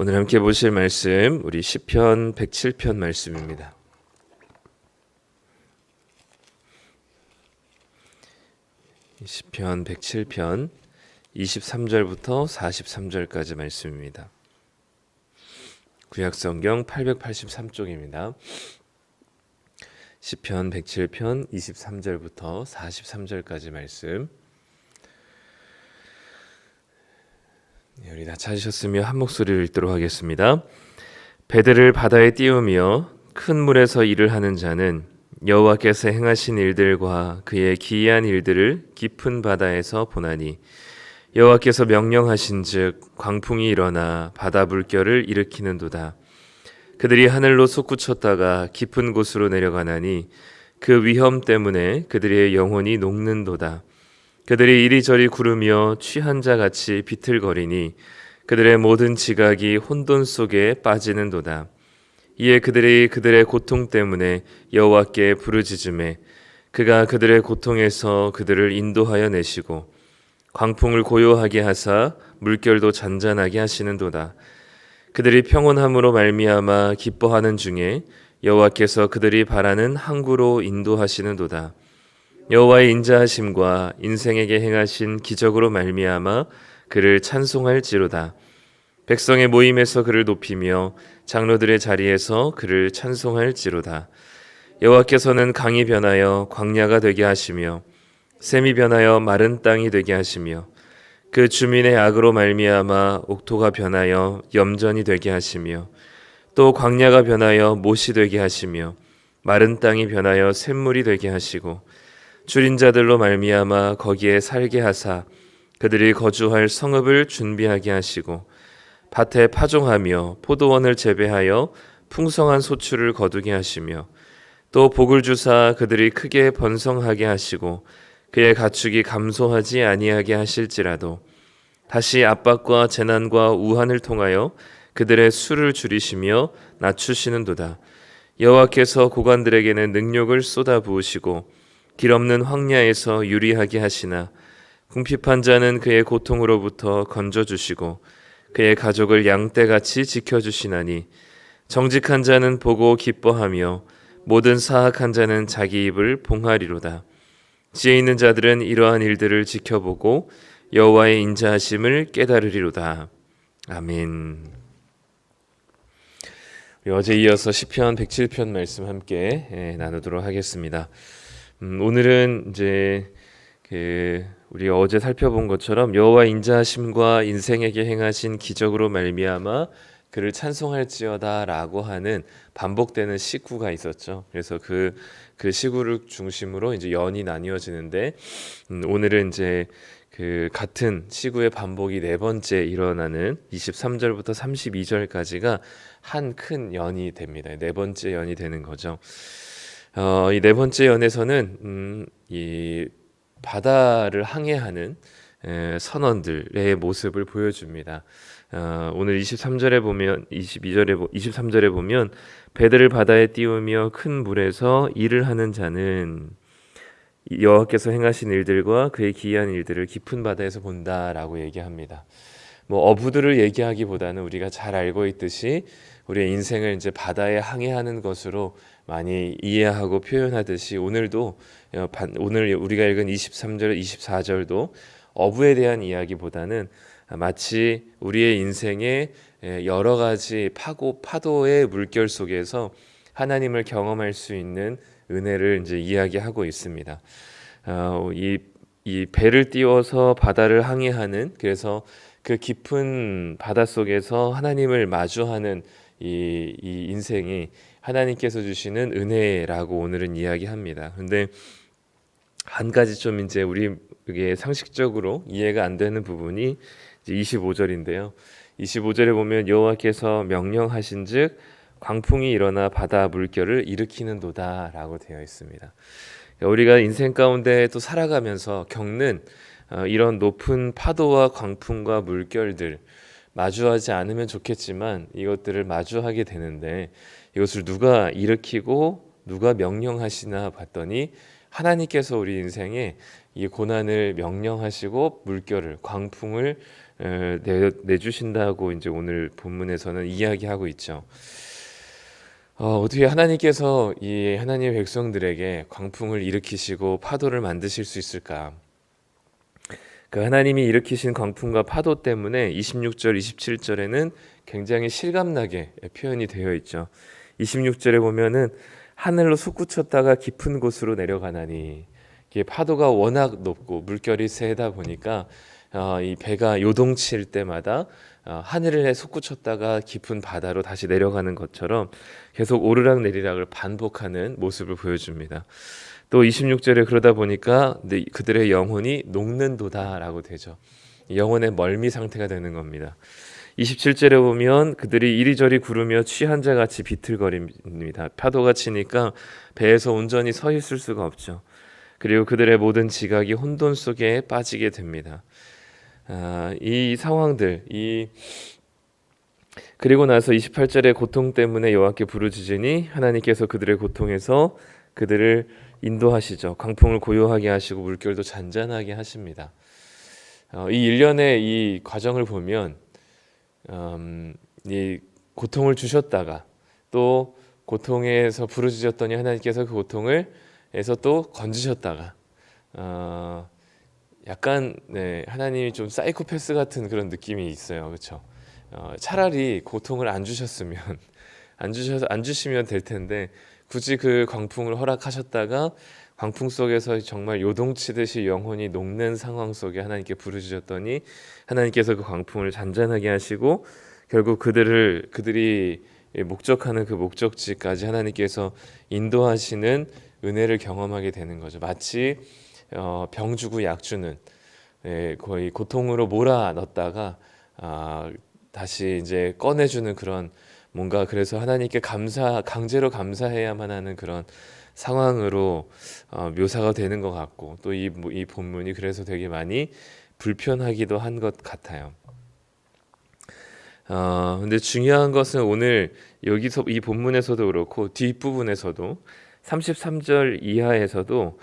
오늘 함께 보실 말씀 우리 시편 107편 말씀입니다. 시편 107편 23절부터 43절까지 말씀입니다. 구약성경 883쪽입니다. 시편 107편 23절부터 43절까지 말씀. 우리 다 찾으셨으며 한 목소리를 읽도록 하겠습니다. 배들을 바다에 띄우며 큰 물에서 일을 하는 자는 여호와께서 행하신 일들과 그의 기이한 일들을 깊은 바다에서 보나니 여호와께서 명령하신즉 광풍이 일어나 바다 물결을 일으키는도다. 그들이 하늘로 솟구쳤다가 깊은 곳으로 내려가나니 그 위험 때문에 그들의 영혼이 녹는도다. 그들이 이리저리 구르며 취한 자같이 비틀거리니 그들의 모든 지각이 혼돈 속에 빠지는도다. 이에 그들의 고통 때문에 여호와께 부르짖으매 그가 그들의 고통에서 그들을 인도하여 내시고 광풍을 고요하게 하사 물결도 잔잔하게 하시는도다. 그들이 평온함으로 말미암아 기뻐하는 중에 여호와께서 그들이 바라는 항구로 인도하시는도다. 여호와의 인자하심과 인생에게 행하신 기적으로 말미암아 그를 찬송할지로다. 백성의 모임에서 그를 높이며 장로들의 자리에서 그를 찬송할지로다. 여호와께서는 강이 변하여 광야가 되게 하시며 샘이 변하여 마른 땅이 되게 하시며 그 주민의 악으로 말미암아 옥토가 변하여 염전이 되게 하시며 또 광야가 변하여 못이 되게 하시며 마른 땅이 변하여 샘물이 되게 하시고 줄인 자들로 말미암아 거기에 살게 하사 그들이 거주할 성읍을 준비하게 하시고 밭에 파종하며 포도원을 재배하여 풍성한 소출을 거두게 하시며 또 복을 주사 그들이 크게 번성하게 하시고 그의 가축이 감소하지 아니하게 하실지라도 다시 압박과 재난과 우한을 통하여 그들의 수를 줄이시며 낮추시는도다. 여호와께서 고관들에게는 능력을 쏟아 부으시고 길 없는 황야에서 유리하게 하시나 궁핍한 자는 그의 고통으로부터 건져주시고 그의 가족을 양떼같이 지켜주시나니 정직한 자는 보고 기뻐하며 모든 사악한 자는 자기 입을 봉하리로다. 지혜 있는 자들은 이러한 일들을 지켜보고 여호와의 인자하심을 깨달으리로다. 아멘. 어제 이어서 시편 107편 말씀 함께 나누도록 하겠습니다. 오늘은 이제 우리 어제 살펴본 것처럼 여호와 인자하심과 인생에게 행하신 기적으로 말미암아 그를 찬송할지어다라고 하는 반복되는 시구가 있었죠. 그래서 그 시구를 중심으로 이제 연이 나뉘어지는데 오늘은 이제 그 같은 시구의 반복이 네 번째 일어나는 23절부터 32절까지가 한 큰 연이 됩니다. 네 번째 연이 되는 거죠. 이 네 번째 연에서는 이 바다를 항해하는 선원들의 모습을 보여줍니다. 오늘 23절에 보면 23절에 보면 배들을 바다에 띄우며 큰 물에서 일을 하는 자는 여호와께서 행하신 일들과 그의 기이한 일들을 깊은 바다에서 본다라고 얘기합니다. 어부들을 얘기하기보다는 우리가 잘 알고 있듯이 우리의 인생을 이제 바다에 항해하는 것으로 많이 이해하고 표현하듯이 오늘 우리가 읽은 23절, 24절도 어부에 대한 이야기보다는 마치 우리의 인생의 여러 가지 파도의 물결 속에서 하나님을 경험할 수 있는 은혜를 이제 이야기하고 있습니다. 이 배를 띄워서 바다를 항해하는, 그래서 그 깊은 바다 속에서 하나님을 마주하는 이 인생이 하나님께서 주시는 은혜라고 오늘은 이야기합니다. 근데 한 가지 좀 이제 우리에게 상식적으로 이해가 안 되는 부분이 이제 25절인데요. 25절에 보면 여호와께서 명령하신즉 광풍이 일어나 바다 물결을 일으키는도다라고 되어 있습니다. 우리가 인생 가운데 또 살아가면서 겪는 이런 높은 파도와 광풍과 물결들 마주하지 않으면 좋겠지만 이것들을 마주하게 되는데 이것을 누가 일으키고 누가 명령하시나 봤더니 하나님께서 우리 인생에 이 고난을 명령하시고 물결을, 광풍을 내주신다고 이제 오늘 본문에서는 이야기하고 있죠. 어떻게 하나님께서 이 하나님의 백성들에게 광풍을 일으키시고 파도를 만드실 수 있을까? 그 하나님이 일으키신 광풍과 파도 때문에 26절, 27절에는 굉장히 실감나게 표현이 되어 있죠. 26절에 보면은 하늘로 솟구쳤다가 깊은 곳으로 내려가나니, 이게 파도가 워낙 높고 물결이 세다 보니까 이 배가 요동칠 때마다 하늘에 솟구쳤다가 깊은 바다로 다시 내려가는 것처럼 계속 오르락 내리락을 반복하는 모습을 보여줍니다. 또 26절에 그러다 보니까 그들의 영혼이 녹는도다라고 되죠. 영혼의 멀미 상태가 되는 겁니다. 27절에 보면 그들이 이리저리 구르며 취한 자같이 비틀거립니다. 파도가 치니까 배에서 온전히 서 있을 수가 없죠. 그리고 그들의 모든 지각이 혼돈 속에 빠지게 됩니다. 이 상황들, 그리고 나서 28절에 고통 때문에 여호와께 부르짖으니 하나님께서 그들의 고통에서 그들을 인도하시죠. 광풍을 고요하게 하시고 물결도 잔잔하게 하십니다. 이 일련의 이 과정을 보면 이 고통을 주셨다가 또 고통에서 부르짖었더니 하나님께서 그 고통을에서 또 건지셨다가 약간 하나님이 좀 사이코패스 같은 그런 느낌이 있어요. 그렇죠? 차라리 고통을 안 주시면 될 텐데 굳이 그 광풍을 허락하셨다가 광풍 속에서 정말 요동치듯이 영혼이 녹는 상황 속에 하나님께 부르짖었더니 하나님께서 그 광풍을 잔잔하게 하시고 결국 그들이 목적하는 그 목적지까지 하나님께서 인도하시는 은혜를 경험하게 되는 거죠. 마치 병 주고 약 주는, 거의 고통으로 몰아 넣었다가 다시 이제 꺼내주는 그런, 뭔가 그래서 하나님께 강제로 감사해야만 하는 그런 상황으로 묘사가 되는 것 같고, 또 이 본문이 그래서 되게 많이 불편하기도 한 것 같아요. 근데 중요한 것은 오늘 여기서 이 본문에서도 그렇고 뒷부분에서도 33절 이하에서도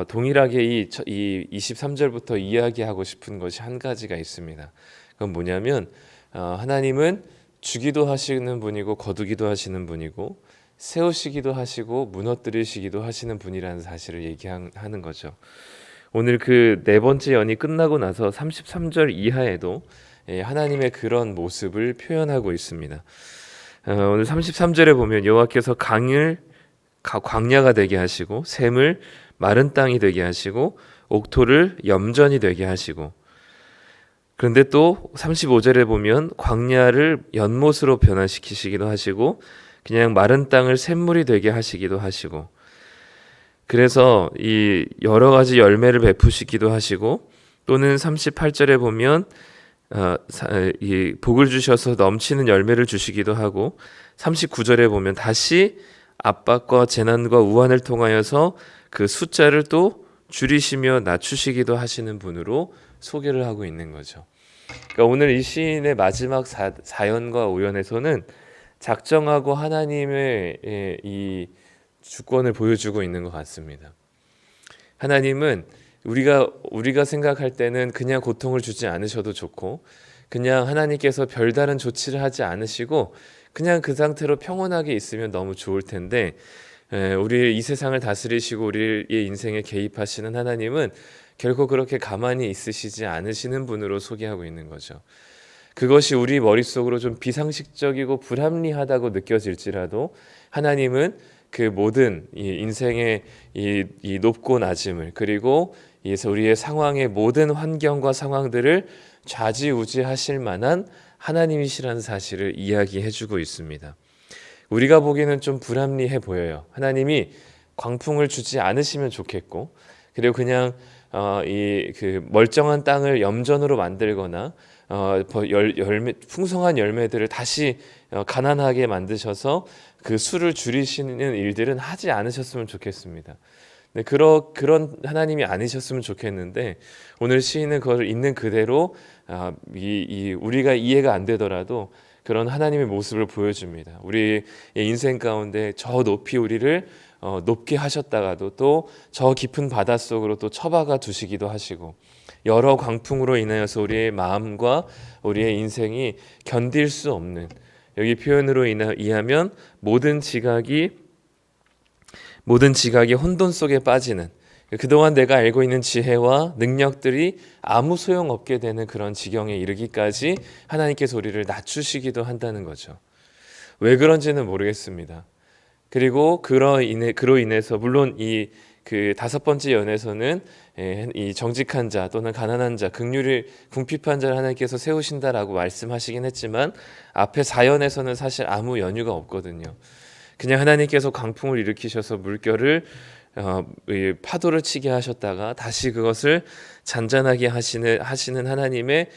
동일하게 이 23절부터 이야기하고 싶은 것이 한 가지가 있습니다. 그건 뭐냐면 하나님은 주기도 하시는 분이고 거두기도 하시는 분이고 세우시기도 하시고 무너뜨리시기도 하시는 분이라는 사실을 얘기하는 거죠. 오늘 그 네 번째 연이 끝나고 나서 33절 이하에도 하나님의 그런 모습을 표현하고 있습니다. 오늘 33절에 보면 여호와께서 강을 광야가 되게 하시고 샘을 마른 땅이 되게 하시고 옥토를 염전이 되게 하시고, 그런데 또 35절에 보면 광야를 연못으로 변화시키시기도 하시고 그냥 마른 땅을 샘물이 되게 하시기도 하시고, 그래서 이 여러 가지 열매를 베푸시기도 하시고, 또는 38절에 보면 이 복을 주셔서 넘치는 열매를 주시기도 하고, 39절에 보면 다시 압박과 재난과 우환을 통하여서 그 숫자를 또 줄이시며 낮추시기도 하시는 분으로 소개를 하고 있는 거죠. 그러니까 오늘 이 시인의 마지막 4연과 5연에서는 작정하고 하나님의 이 주권을 보여주고 있는 것 같습니다. 하나님은 우리가 생각할 때는 그냥 고통을 주지 않으셔도 좋고, 그냥 하나님께서 별다른 조치를 하지 않으시고 그냥 그 상태로 평온하게 있으면 너무 좋을 텐데, 우리 이 세상을 다스리시고 우리의 인생에 개입하시는 하나님은 결코 그렇게 가만히 있으시지 않으시는 분으로 소개하고 있는 거죠. 그것이 우리 머릿속으로 좀 비상식적이고 불합리하다고 느껴질지라도 하나님은 그 모든 이 인생의 이 높고 낮음을, 그리고 우리의 상황의 모든 환경과 상황들을 좌지우지하실 만한 하나님이시라는 사실을 이야기해주고 있습니다. 우리가 보기에는 좀 불합리해 보여요. 하나님이 광풍을 주지 않으시면 좋겠고, 그리고 그냥 그 멀쩡한 땅을 염전으로 만들거나 풍성한 열매들을 다시 가난하게 만드셔서 그 수를 줄이시는 일들은 하지 않으셨으면 좋겠습니다. 네, 그런 하나님이 아니셨으면 좋겠는데, 오늘 시인은 그걸 있는 그대로 우리가 이해가 안 되더라도 그런 하나님의 모습을 보여줍니다. 우리의 인생 가운데 저 높이 우리를 높게 하셨다가도 또 저 깊은 바닷속으로 또 처박아 두시기도 하시고, 여러 광풍으로 인하여서 우리의 마음과 우리의 인생이 견딜 수 없는, 여기 표현으로 이하면 모든 지각이 혼돈 속에 빠지는, 그동안 내가 알고 있는 지혜와 능력들이 아무 소용없게 되는 그런 지경에 이르기까지 하나님께서 우리를 낮추시기도 한다는 거죠. 왜 그런지는 모르겠습니다. 그리고 그로 인해서 물론 그 다섯 번째 연에서는 이 정직한 자 또는 가난한 자, 궁핍한 자를 하나님께서 세우신다라고 말씀하시긴 했지만 앞에 4연에서는 사실 아무 연유가 없거든요. 그냥 하나님께서 광풍을 일으키셔서 물결을 파도를 치게 하셨다가 다시 그것을 잔잔하게 하시는 하나님의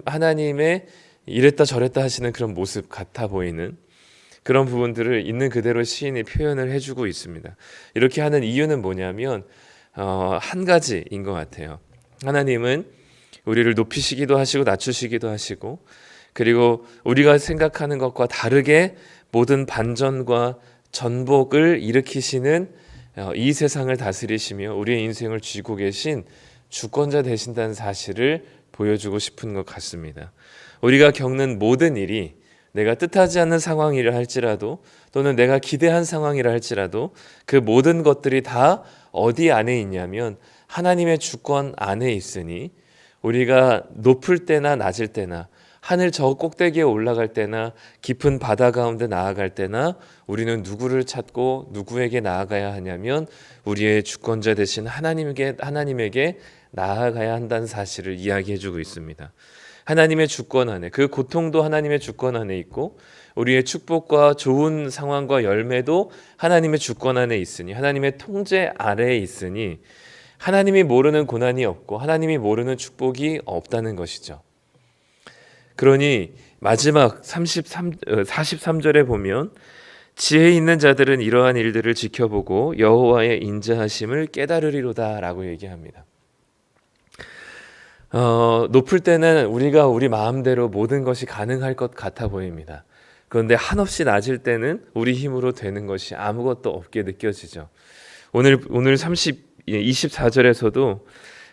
하나님의 이랬다 저랬다 하시는 그런 모습 같아 보이는 그런 부분들을 있는 그대로 시인이 표현을 해주고 있습니다. 이렇게 하는 이유는 뭐냐면 한 가지인 것 같아요. 하나님은 우리를 높이시기도 하시고 낮추시기도 하시고, 그리고 우리가 생각하는 것과 다르게 모든 반전과 전복을 일으키시는 이 세상을 다스리시며 우리의 인생을 쥐고 계신 주권자 되신다는 사실을 보여주고 싶은 것 같습니다. 우리가 겪는 모든 일이 내가 뜻하지 않는 상황이라 할지라도 또는 내가 기대한 상황이라 할지라도 그 모든 것들이 다 어디 안에 있냐면 하나님의 주권 안에 있으니, 우리가 높을 때나 낮을 때나 하늘 저 꼭대기에 올라갈 때나 깊은 바다 가운데 나아갈 때나 우리는 누구를 찾고 누구에게 나아가야 하냐면 우리의 주권자 되신 하나님에게 나아가야 한다는 사실을 이야기해주고 있습니다. 하나님의 주권 안에, 그 고통도 하나님의 주권 안에 있고 우리의 축복과 좋은 상황과 열매도 하나님의 주권 안에 있으니, 하나님의 통제 아래에 있으니 하나님이 모르는 고난이 없고 하나님이 모르는 축복이 없다는 것이죠. 그러니 마지막 43절에 보면 지혜 있는 자들은 이러한 일들을 지켜보고 여호와의 인자하심을 깨달으리로다 라고 얘기합니다. 높을 때는 우리가 우리 마음대로 모든 것이 가능할 것 같아 보입니다. 그런데 한없이 낮을 때는 우리 힘으로 되는 것이 아무것도 없게 느껴지죠. 오늘 24절에서도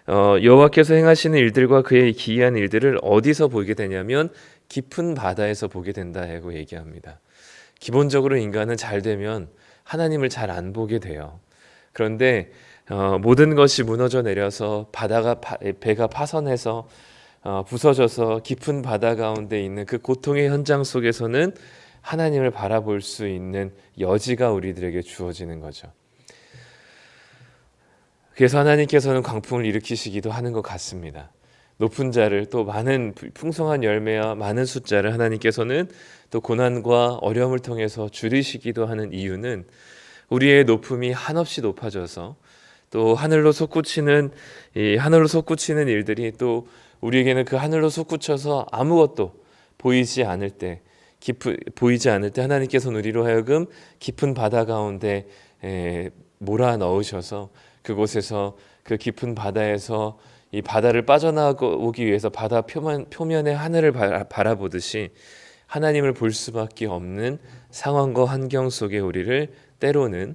여호와께서 행하시는 일들과 그의 기이한 일들을 어디서 보게 되냐면 깊은 바다에서 보게 된다고 얘기합니다. 기본적으로 인간은 잘 되면 하나님을 잘 안 보게 돼요. 그런데 모든 것이 무너져 내려서 배가 파선해서 부서져서 깊은 바다 가운데 있는 그 고통의 현장 속에서는 하나님을 바라볼 수 있는 여지가 우리들에게 주어지는 거죠. 그래서 하나님께서는 광풍을 일으키시기도 하는 것 같습니다. 높은 자를, 또 많은 풍성한 열매와 많은 숫자를 하나님께서는 또 고난과 어려움을 통해서 줄이시기도 하는 이유는 우리의 높음이 한없이 높아져서 또 하늘로 솟구치는 일들이 또 우리에게는 그 하늘로 솟구쳐서 아무것도 보이지 않을 때 하나님께서는 우리로 하여금 깊은 바다 가운데 몰아 넣으셔서 그곳에서 그 깊은 바다에서 이 바다를 빠져나오기 위해서 바다 표면의 하늘을 바라보듯이 하나님을 볼 수밖에 없는 상황과 환경 속에 우리를 때로는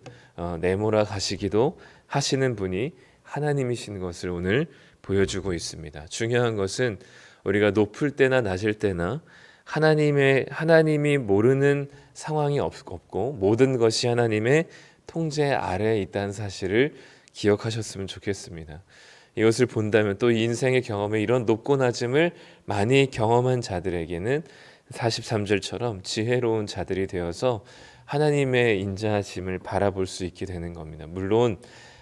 내몰아 가시기도 하시는 분이 하나님이신 것을 오늘 보여주고 있습니다. 중요한 것은 우리가 높을 때나 낮을 때나 하나님이 모르는 상황이 없고 모든 것이 하나님의 통제 아래에 있다는 사실을 기억하셨으면 좋겠습니다. 이것을 본다면 또 인생의 경험에 이런 높고 낮음을 많이 경험한 자들에게는 43절처럼 지혜로운 자들이 되어서 하나님의 인자하심을 바라볼 수 있게 되는 겁니다. 물론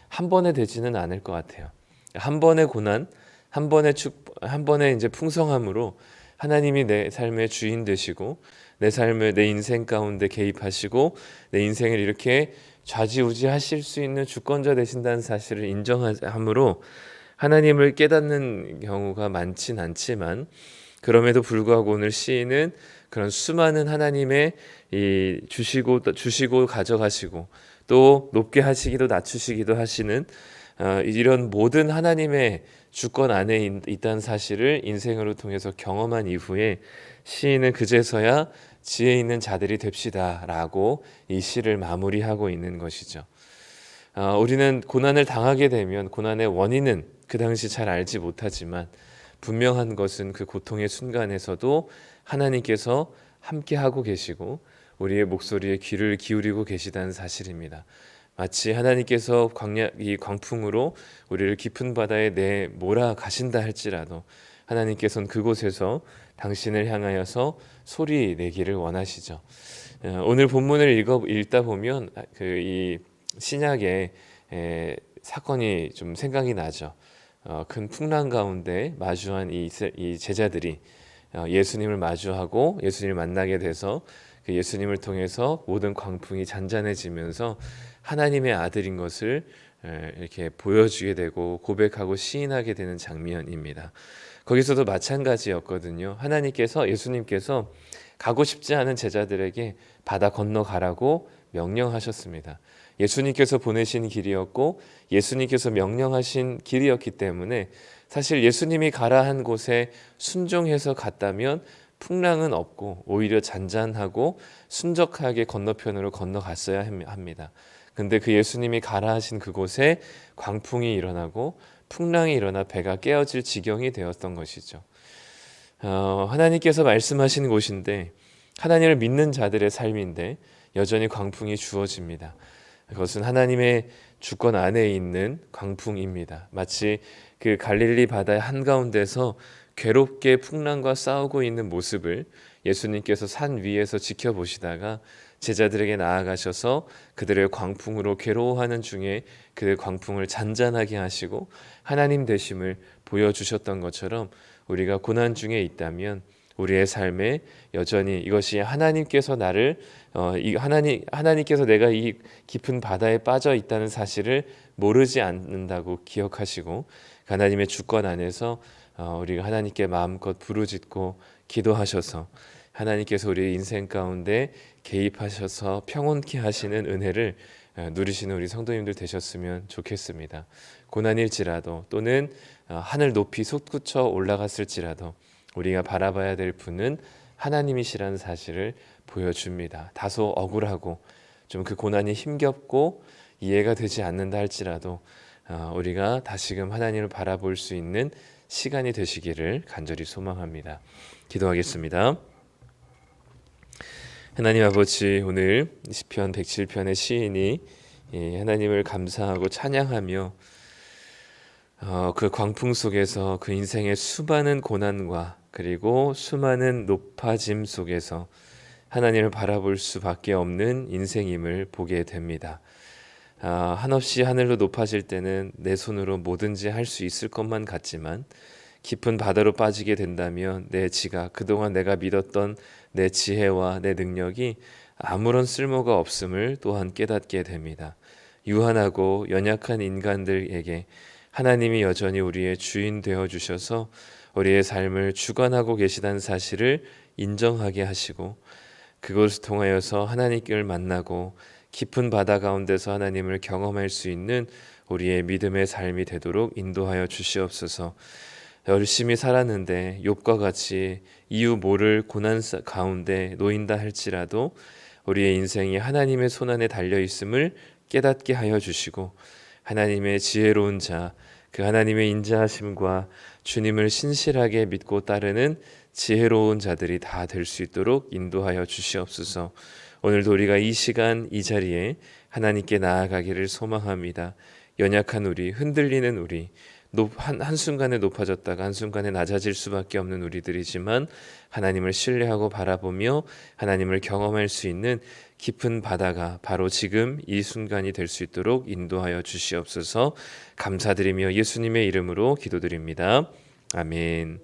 한 번에 되지는 않을 것 같아요. 한 번의 고난, 한 번의 이제 풍성함으로 하나님이 내 삶의 주인 되시고 내 인생 가운데 개입하시고 내 인생을 이렇게 좌지우지하실 수 있는 주권자 되신다는 사실을 인정함으로 하나님을 깨닫는 경우가 많진 않지만, 그럼에도 불구하고 오늘 시인은 그런 수많은 하나님의 주시고 가져가시고 또 높게 하시기도 낮추시기도 하시는 이런 모든 하나님의 주권 안에 있다는 사실을 인생으로 통해서 경험한 이후에 시인은 그제서야 지혜 있는 자들이 됩시다라고 이 시를 마무리하고 있는 것이죠. 우리는 고난을 당하게 되면 고난의 원인은 그 당시 잘 알지 못하지만 분명한 것은 그 고통의 순간에서도 하나님께서 함께하고 계시고 우리의 목소리에 귀를 기울이고 계시다는 사실입니다. 마치 하나님께서 이 광풍으로 우리를 깊은 바다에 내몰아 가신다 할지라도 하나님께서는 그곳에서 당신을 향하여서 소리 내기를 원하시죠. 오늘 본문을 읽다 보면 이 신약의 사건이 좀 생각이 나죠. 큰 풍랑 가운데 마주한 이 제자들이 예수님을 마주하고 예수님을 만나게 돼서 그 예수님을 통해서 모든 광풍이 잔잔해지면서 하나님의 아들인 것을 이렇게 보여주게 되고 고백하고 시인하게 되는 장면입니다. 거기서도 마찬가지였거든요. 예수님께서 가고 싶지 않은 제자들에게 바다 건너가라고 명령하셨습니다. 예수님께서 보내신 길이었고 예수님께서 명령하신 길이었기 때문에 사실 예수님이 가라 한 곳에 순종해서 갔다면 풍랑은 없고 오히려 잔잔하고 순적하게 건너편으로 건너갔어야 합니다. 근데 그 예수님이 가라 하신 그곳에 광풍이 일어나고 풍랑이 일어나 배가 깨어질 지경이 되었던 것이죠. 하나님께서 말씀하신 곳인데 하나님을 믿는 자들의 삶인데 여전히 광풍이 주어집니다. 그것은 하나님의 주권 안에 있는 광풍입니다. 마치 그 갈릴리 바다의 한가운데서 괴롭게 풍랑과 싸우고 있는 모습을 예수님께서 산 위에서 지켜보시다가 제자들에게 나아가셔서 그들의 광풍으로 괴로워하는 중에 그들의 광풍을 잔잔하게 하시고 하나님 되심을 보여주셨던 것처럼 우리가 고난 중에 있다면 우리의 삶에 여전히 이것이 하나님께서 하나님께서 내가 이 깊은 바다에 빠져 있다는 사실을 모르지 않는다고 기억하시고 하나님의 주권 안에서 우리가 하나님께 마음껏 부르짖고 기도하셔서 하나님께서 우리의 인생 가운데 개입하셔서 평온케 하시는 은혜를 누리시는 우리 성도님들 되셨으면 좋겠습니다. 고난일지라도 또는 하늘 높이 솟구쳐 올라갔을지라도 우리가 바라봐야 될 분은 하나님이시라는 사실을 보여줍니다. 다소 억울하고 좀 그 고난이 힘겹고 이해가 되지 않는다 할지라도 우리가 다시금 하나님을 바라볼 수 있는 시간이 되시기를 간절히 소망합니다. 기도하겠습니다. 하나님 아버지, 오늘 시편 107편의 시인이 하나님을 감사하고 찬양하며 그 광풍 속에서 그 인생의 수많은 고난과 그리고 수많은 높아짐 속에서 하나님을 바라볼 수밖에 없는 인생임을 보게 됩니다. 한없이 하늘로 높아질 때는 내 손으로 뭐든지 할 수 있을 것만 같지만 깊은 바다로 빠지게 된다면 내 지각, 그동안 내가 믿었던 내 지혜와 내 능력이 아무런 쓸모가 없음을 또한 깨닫게 됩니다. 유한하고 연약한 인간들에게 하나님이 여전히 우리의 주인 되어 주셔서 우리의 삶을 주관하고 계시다는 사실을 인정하게 하시고 그것을 통하여서 하나님을 만나고 깊은 바다 가운데서 하나님을 경험할 수 있는 우리의 믿음의 삶이 되도록 인도하여 주시옵소서. 열심히 살았는데 욥과 같이 이유 모를 고난 가운데 놓인다 할지라도 우리의 인생이 하나님의 손안에 달려 있음을 깨닫게 하여 주시고 하나님의 지혜로운 자, 그 하나님의 인자하심과 주님을 신실하게 믿고 따르는 지혜로운 자들이 다 될 수 있도록 인도하여 주시옵소서. 오늘도 우리가 이 시간 이 자리에 하나님께 나아가기를 소망합니다. 연약한 우리, 흔들리는 우리, 한순간에 높아졌다가 한순간에 낮아질 수밖에 없는 우리들이지만 하나님을 신뢰하고 바라보며 하나님을 경험할 수 있는 깊은 바다가 바로 지금 이 순간이 될 수 있도록 인도하여 주시옵소서. 감사드리며 예수님의 이름으로 기도드립니다. 아멘.